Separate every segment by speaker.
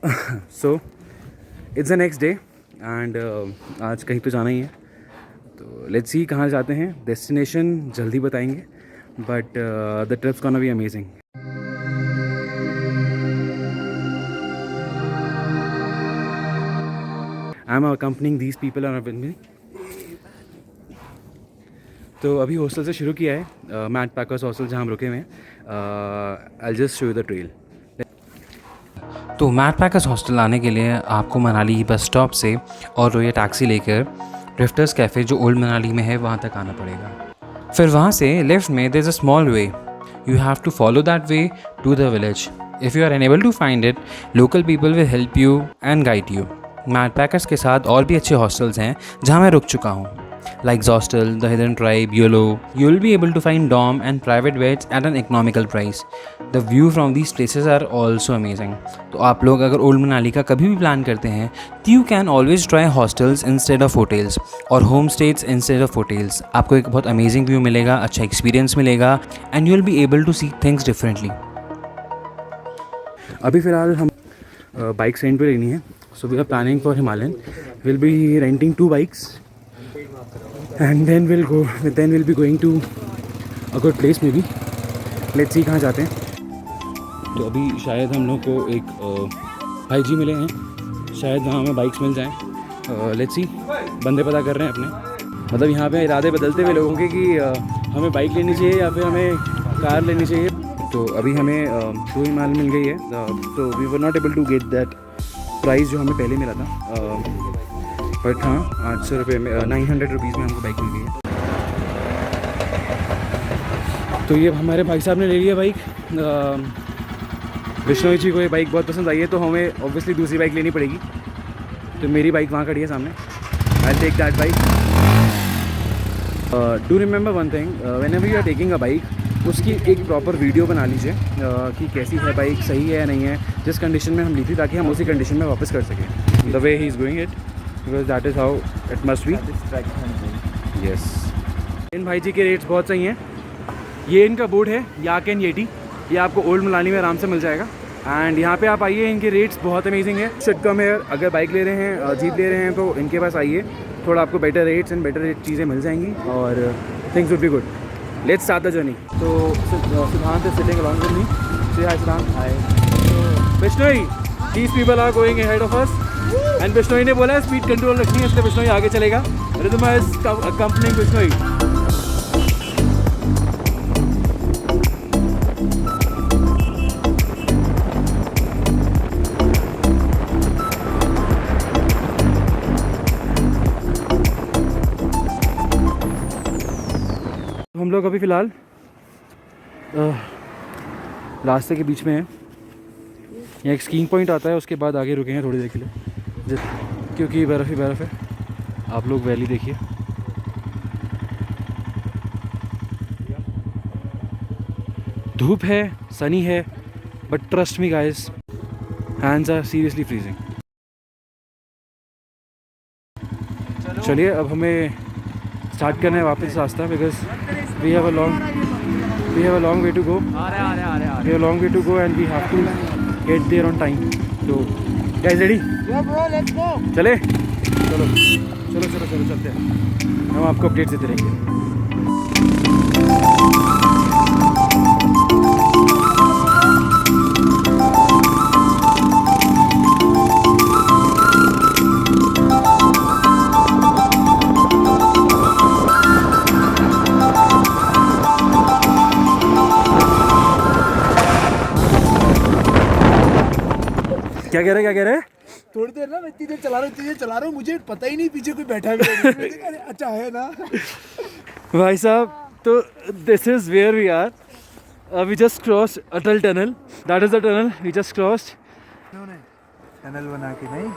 Speaker 1: So it's the next day and आज कहीं तो जाना ही है, तो लेट्स सी कहाँ जाते हैं। डेस्टिनेशन जल्दी बताएंगे, but the trip's gonna be amazing. I am accompanying these people are with me. तो अभी हॉस्टल से शुरू किया है, मैट पैकर्स हॉस्टल जहाँ हम रुके हुए हैं। I just show you the trail.
Speaker 2: तो मैट पैकर्स हॉस्टल आने के लिए आपको मनाली बस स्टॉप से और रोया टैक्सी लेकर ड्रिफ्टर्स कैफ़े जो ओल्ड मनाली में है वहाँ तक आना पड़ेगा। फिर वहाँ से लेफ्ट में there is a small way, you have to follow that way to the village. If you are unable to find it, local people will help you and guide you. मैट पैकर्स के साथ और भी अच्छे हॉस्टल्स हैं जहाँ मैं रुक चुका हूँ, like Zostel, the Hidden Tribe, YOLO. You'll be able to find dorm and private beds at an economical price. The view from these places are also amazing. तो आप लोग अगर ओल्ड मनाली का कभी भी प्लान करते हैं तो you can always try hostels instead of hotels और home stays instead of hotels. आपको एक बहुत amazing view मिलेगा, अच्छा experience मिलेगा and you'll be able to see things differently.
Speaker 1: अभी फ़िलहाल हम बाइक्स रेंट पे लेनी है, so we are planning for Himalayan. Will be renting 2 bikes and then we'll be going to a good place maybe. let's see कहाँ जाते हैं। तो अभी शायद हम लोग को एक भाई जी मिले हैं, शायद वहाँ हमें बाइक्स मिल जाएं। let's see, बंदे पता कर रहे हैं अपने। मतलब यहाँ पे इरादे बदलते हुए लोगों के कि हमें बाइक लेनी चाहिए या फिर हमें कार लेनी चाहिए। तो अभी हमें 2 हिमालय मिल गई है, तो we were not able to get that price जो हमें पहले मिला था, बट हाँ 800 रुपये में 900 रुपीज़ में हमको बाइक मिल गई है। तो ये हमारे भाई साहब ने ले लिया बाइक। विष्णु जी को ये बाइक बहुत पसंद आई है, तो हमें ऑब्वियसली दूसरी बाइक लेनी पड़ेगी। तो मेरी बाइक वहाँ खड़ी है सामने, I take that bike. Do remember one thing, whenever you are taking a bike, उसकी एक प्रॉपर वीडियो बना लीजिए कि कैसी है बाइक, सही है या नहीं है, जिस कंडीशन में हम ली थी, ताकि हम उसी कंडीशन में वापस कर सकें। The way he is going it, because that is how it must be. Yes, इन भाई जी के रेट्स बहुत सही हैं। ये इनका बोर्ड है याक एंड येटी, ये आपको ओल्ड मनाली में आराम से मिल जाएगा। एंड यहाँ पे आप आइए, इनके रेट्स बहुत अमेजिंग है। शुड कम हियर, अगर बाइक ले रहे हैं, जीप ले रहे हैं, तो इनके पास आइए, थोड़ा आपको बेटर रेट्स एंड बेटर चीज़ें मिल जाएंगी और things would be good. Let's start the journey. तो Siddhant is sitting along with me. Say hi Siddhant. Hi. Vishnoi, these people are going ahead of us and Vishnoi ने बोला है स्पीड कंट्रोल रखनी है, इसलिए विष्णोई आगे चलेगा। रिदमा इज अकम्पनिंग विष्णोई। हम लोग अभी फ़िलहाल रास्ते के बीच में हैं। यहाँ एक स्कीइंग पॉइंट आता है, उसके बाद आगे रुके हैं थोड़ी देर के लिए, क्योंकि बर्फ़ ही बर्फ़ है। आप लोग वैली देखिए, धूप है, सनी है, but trust me guys, hands are seriously freezing. चलिए अब हमें स्टार्ट करना है वापस रास्ता, because we have a long way to go. We have long way to go and we have to get there on time. तो guys ready? चले, चलो चलो चलो चलो चलते हैं, हम आपको अपडेट देते रहेंगे। क्या कह रहे हैं?
Speaker 3: थोड़ी देर ना, मैं इतनी देर चला रहा हूँ, मुझे पता ही नहीं पीछे कोई बैठा है। अच्छा है ना
Speaker 1: भाई साहब, तो this is where we are. We just cross Atal tunnel, that is the tunnel we just crossed.
Speaker 3: Tunnel बना के नहीं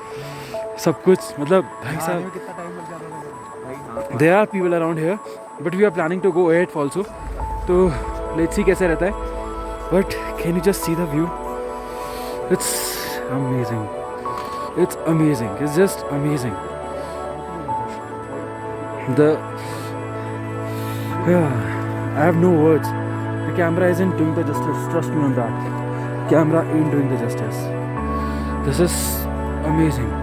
Speaker 1: सब कुछ, मतलब भाई साहब,
Speaker 3: कितना टाइम लग जाता है।
Speaker 1: There are people around here, but we are planning to go ahead also. तो लेट्स सी कैसे रहता है, but can you just see the view? It's amazing, it's just amazing. I have no words. The camera isn't doing the justice, trust me on that. Camera ain't doing the justice. This is amazing.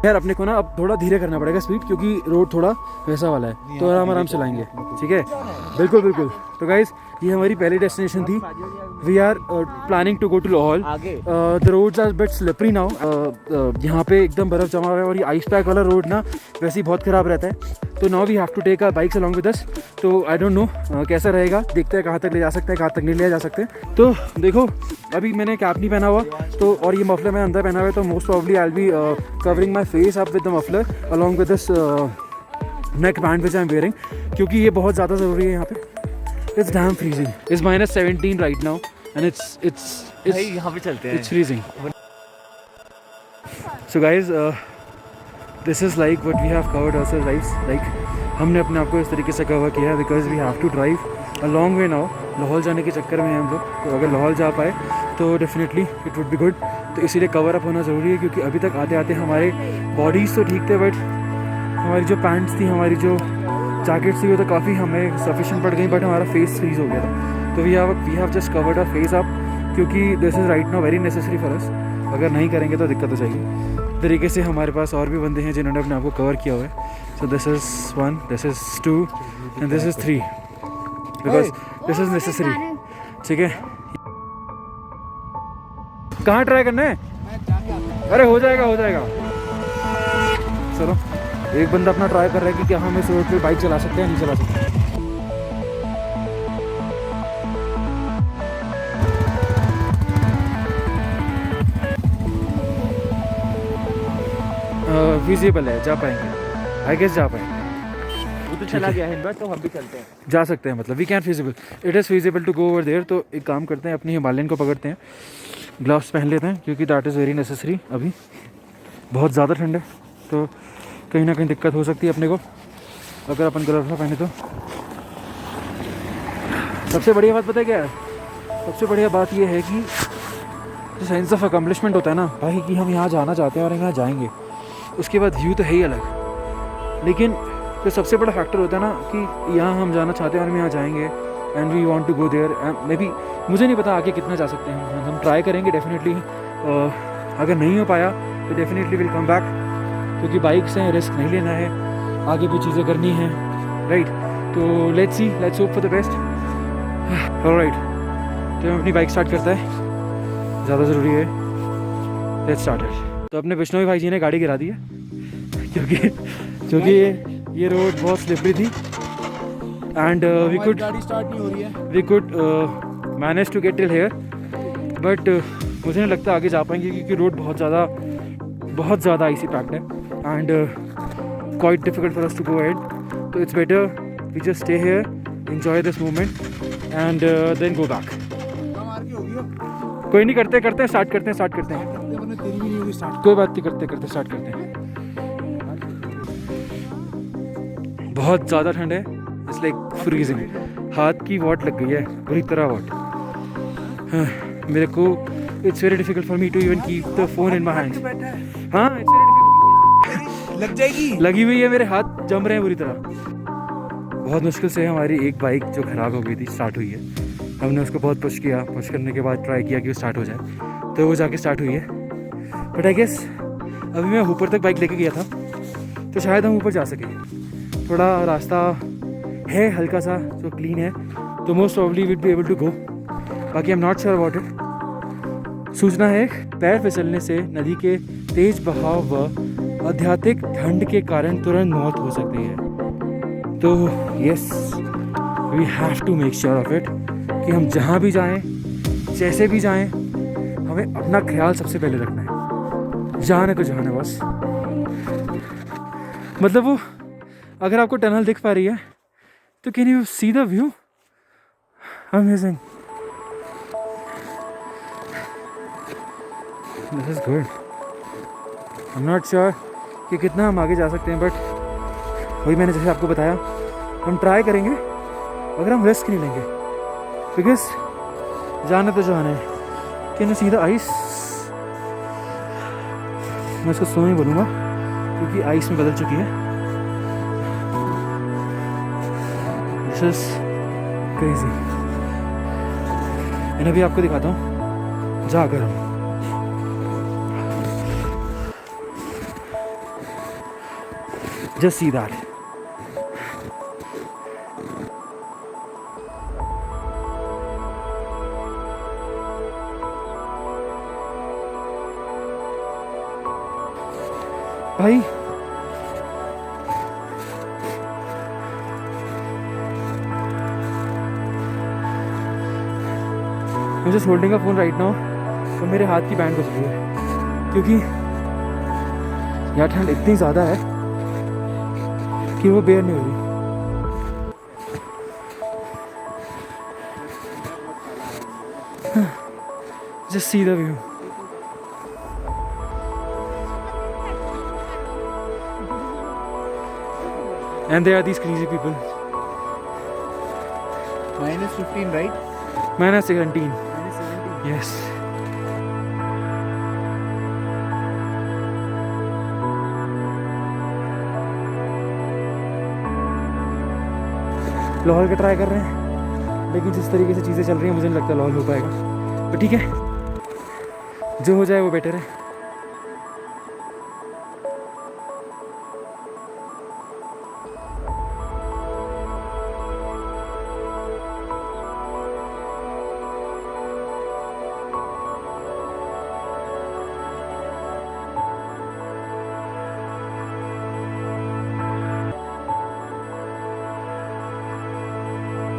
Speaker 1: यार अपने को ना अब थोड़ा धीरे करना पड़ेगा speed, क्योंकि रोड थोड़ा वैसा वाला है, तो आराम आराम से लाएंगे, ठीक है? बिल्कुल बिल्कुल। तो गाइस ये हमारी पहली डेस्टिनेशन थी। We are planning to go to Lahaul. The roads are bit slippery now. यहाँ पे एकदम बर्फ़ जमा हुआ है और ये आइस पैक वाला रोड ना वैसे ही बहुत ख़राब रहता है। तो now we have to take our bikes along with us. तो आई डोंट नो कैसा रहेगा, देखते हैं कहाँ तक ले जा सकते हैं, कहाँ तक नहीं ले जा सकते। तो देखो अभी मैंने कैप नहीं पहना हुआ, तो और ये मफलर मैंने अंदर पहना हुआ है, तो most probably I will be covering my face up with the muffler along with this neck band which I am wearing, क्योंकि ये बहुत ज़्यादा ज़रूरी है यहाँ पे। It's damn freezing. It's -17 right now, and it's
Speaker 4: यहाँ पे चलते हैं।
Speaker 1: It's freezing. So guys, this is like what we have covered ourselves, guys. Like हमने अपने आप को इस तरीके से कवर किया है because we have to drive a long way now. Lahaul जाने के चक्कर में हैं हम लोग, तो अगर लाहौल जा पाए तो definitely it would be good. तो इसीलिए कवर अप होना ज़रूरी है, क्योंकि अभी तक आते आते हमारे बॉडीज़ तो ठीक थे, बट हमारी जो पैंट्स थी, हमारी जो जैकेट थी, वो तो काफ़ी हमें सफिशिएंट पड़ गई, बट हमारा फेस फ्रीज हो गया था। तो we have just covered our face up, क्योंकि this is right now very necessary for us. अगर नहीं करेंगे तो दिक्कत हो जाएगी। तरीके से हमारे पास और भी बंदे हैं जिन्होंने अपने आप को कवर किया हुआ है। So this is 1, this is 2 and this is 3, because this is necessary, ठीक है? कहाँ ट्राई करना है? अरे हो जाएगा, हो जाएगा। चलो, एक बंदा अपना ट्राई कर रहा है कि क्या हम इस रोड पे बाइक चला सकते हैं, नहीं चला सकते। विजिबल है, जा पाएंगे, आई गेस जा पाएंगे।
Speaker 4: वो तो चला गया है, तो हम भी चलते हैं।
Speaker 1: जा सकते हैं, मतलब we can feasible, it is feasible to go over there. तो एक काम करते हैं, अपनी हिमालयन को पकड़ते हैं, ग्लव्स पहन लेते हैं, क्योंकि दैट इज़ वेरी नेसेसरी। अभी बहुत ज़्यादा ठंड है, तो कहीं ना कहीं दिक्कत हो सकती है अपने को अगर अपन ग्लव्स ना पहने तो। सबसे बढ़िया बात पता है क्या है? सबसे बढ़िया बात ये है कि जो सेंस ऑफ अकम्पलिशमेंट होता है ना भाई, कि हम यहाँ जाना चाहते हैं और हम यहाँ जाएंगे, उसके बाद व्यू तो है ही अलग। लेकिन जो सबसे बड़ा फैक्टर होता है ना कि यहाँ हम जाना चाहते हैं और हम यहाँ जाएंगे, and we want to go there. May be मुझे नहीं पता आगे कितना जा सकते हैं, हम ट्राई करेंगे डेफिनेटली। अगर नहीं हो पाया तो डेफिनेटली विल कम बैक, क्योंकि बाइक से रिस्क नहीं लेना है, आगे भी चीज़ें करनी हैं, राइट? तो let's C, let's hope for the best. Alright, तो हम अपनी बाइक स्टार्ट करता है, ज़्यादा ज़रूरी है। Let's start it. तो अपने बिश्नोई भाई जी ने गाड़ी गिरा दी है, क्योंकि ये रोड बहुत स्लिपरी थी, एंड
Speaker 3: गाड़ी स्टार्ट नहीं हो रही है।
Speaker 1: We could manage to get till here, but मुझे नहीं लगता आगे जा पाएंगे, क्योंकि रोड बहुत ज़्यादा आइसी पैक्ड है, and quite difficult for us to go ahead. तो it's better we just stay here, enjoy this moment and then go back. कोई नहीं, करते हैं, स्टार्ट करते हैं।
Speaker 3: तेरी भी नहीं होगी स्टार्ट।
Speaker 1: कोई बात नहीं, करते स्टार्ट करते हैं। बहुत ज़्यादा ठंड है, इट्स लाइक फ्रीजिंग। हाथ की वॉट लग गई है, बुरी तरह वॉट। मेरे को it's very difficult for me to even keep the phone in my hand. हाँ, इट्स वेरी डिफिकल्ट।
Speaker 3: लग जाएगी,
Speaker 1: लगी हुई है, मेरे हाथ जम रहे हैं बुरी तरह। बहुत मुश्किल से हमारी एक बाइक जो ख़राब हो गई थी स्टार्ट हुई है। हमने उसको बहुत पुश किया, पुश करने के बाद ट्राई किया कि वो स्टार्ट हो जाए, तो वो जाके स्टार्ट हुई है। बट आई गेस अभी मैं ऊपर तक बाइक लेके गया था, तो शायद हम ऊपर जा सकें। थोड़ा रास्ता है हल्का सा जो क्लीन है, तो most probably will be able to go. बाकी I am not sure about it. सूचना है, पैर फिसलने से नदी के तेज बहाव व आध्यात्मिक ठंड के कारण तुरंत मौत हो सकती है। तो yes, we have to make sure of it कि हम जहाँ भी जाएं, जैसे भी जाएं, हमें अपना ख्याल सबसे पहले रखना है। जाना तो जाना बस। मतलब वो अगर आपको टनल दिख पा रही है तो can you see the view? Amazing, this is good. I am not sure कि कितना हम आगे जा सकते हैं, बट वही मैंने जैसे आपको बताया, हम ट्राई करेंगे अगर हम रिस्क नहीं लेंगे, बिकॉज जाना तो जाना है। Can you see the ice? मैं इसको स्नो ही बोलूँगा, क्योंकि आइस में बदल चुकी है। This is crazy. मैंने अभी आपको दिखाता हूँ जाकर हूँ। Just see that. भाई I'm just holding a phone right now, तो मेरे हाथ की बैंड बज रही है क्योंकि यहाँ ठंड इतनी ज़्यादा है कि वो बेयर नहीं हो रही। Just see the view. And there are these crazy people.
Speaker 3: -15, right?
Speaker 1: -17.
Speaker 3: -17.
Speaker 1: Yes. Lahaul का ट्राई कर रहे हैं, लेकिन जिस तरीके से चीज़ें चल रही हैं मुझे नहीं लगता लाहौल हो पाएगा। पर ठीक है, जो हो जाए वो बेटर है।